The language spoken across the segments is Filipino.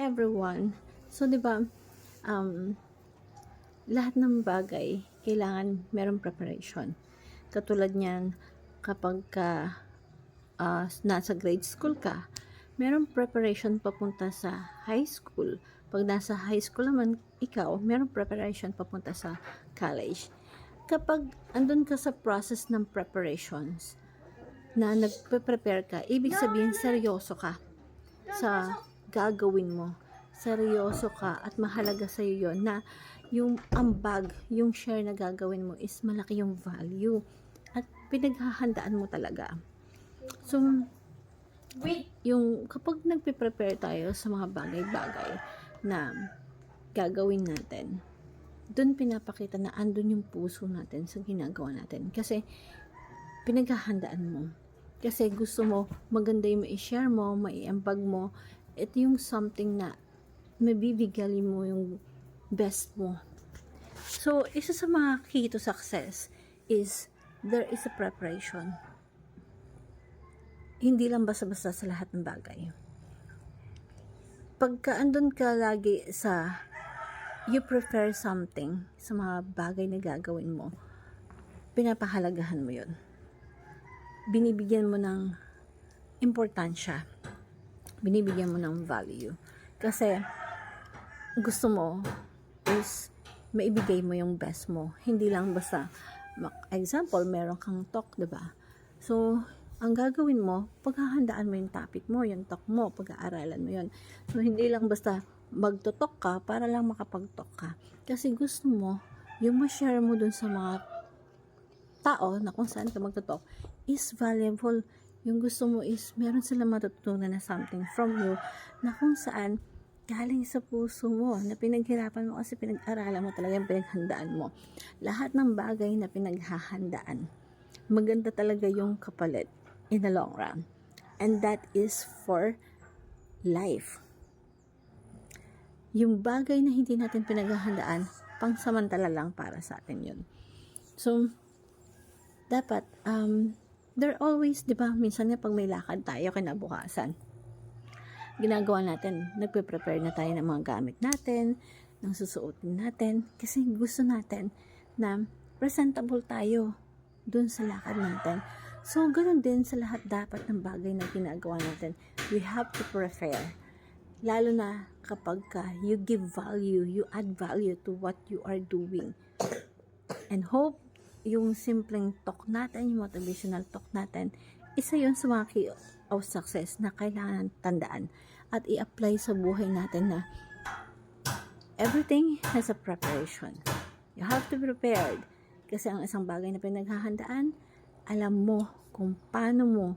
everyone. So, 'di ba, lahat ng bagay kailangan merong preparation. Katulad niyan, kapag nasa grade school ka, merong preparation papunta sa high school. Pag nasa high school naman ikaw, merong preparation papunta sa college. Kapag andun ka sa process ng preparations, na nagpe-prepare ka, ibig sabihin seryoso ka sa gagawin mo. Seryoso ka at mahalaga sa iyo yun na yung ambag, yung share na gagawin mo is malaki yung value at pinaghahandaan mo talaga. So, yung kapag nagpe-prepare tayo sa mga bagay-bagay na gagawin natin, doon pinapakita na andun yung puso natin sa ginagawa natin. Kasi pinaghahandaan mo. Kasi gusto mo, maganda yung ma-share mo, maiambag mo. Ito yung something na mabibigay mo yung best mo. So, isa sa mga key to success is there is a preparation. Hindi lang basta-basta sa lahat ng bagay. Pagka andun ka lagi sa you prepare something sa mga bagay na gagawin mo, pinapahalagahan mo yun. Binibigyan mo ng importansya. Binibigyan mo ng value. Kasi gusto mo is maibigay mo yung best mo. Hindi lang basta, example, meron kang talk, diba? So, ang gagawin mo, paghahandaan mo yung topic mo, yung talk mo, pag-aaralan mo yun. So, hindi lang basta magtutok ka para lang makapag-talk ka. Kasi gusto mo, yung ma-share mo dun sa mga tao na kung saan ka magtutok is valuable. Yung gusto mo is meron silang matutunan na something from you na kung saan galing sa puso mo, na pinaghirapan mo kasi pinag-aralan mo talaga, yung pinaghandaan mo. Lahat ng bagay na pinaghahandaan, maganda talaga yung kapalit in the long run. And that is for life. Yung bagay na hindi natin pinaghahandaan, pangsamantala lang para sa atin yun. So, dapat, there always, di ba, minsan nga pag may lakad tayo kinabukasan, ginagawa natin, nagpe-prepare na tayo ng mga gamit natin, ng susuotin natin, kasi gusto natin na presentable tayo dun sa lakad natin. So, ganoon din sa lahat dapat ng bagay na ginagawa natin. We have to prepare. Lalo na kapag you give value, you add value to what you are doing. And hope, yung simpleng talk natin, yung motivational talk natin, isa yun sa mga key of success na kailangan tandaan at i-apply sa buhay natin na everything has a preparation. You have to be prepared. Kasi ang isang bagay na pinaghahandaan, alam mo kung paano mo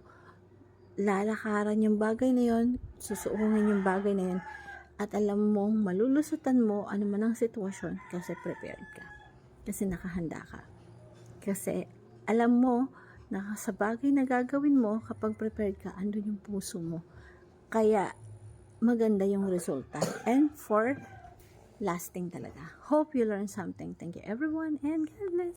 lalakaran yung bagay na yun, susuungin yung bagay na yun, at alam mo, malulusutan mo ano man ang sitwasyon kasi prepared ka. Kasi nakahanda ka. Kasi alam mo na sa bagay na gagawin mo, kapag prepared ka, andun yung puso mo. Kaya maganda yung resulta. And for lasting talaga. Hope you learn something. Thank you everyone and God bless.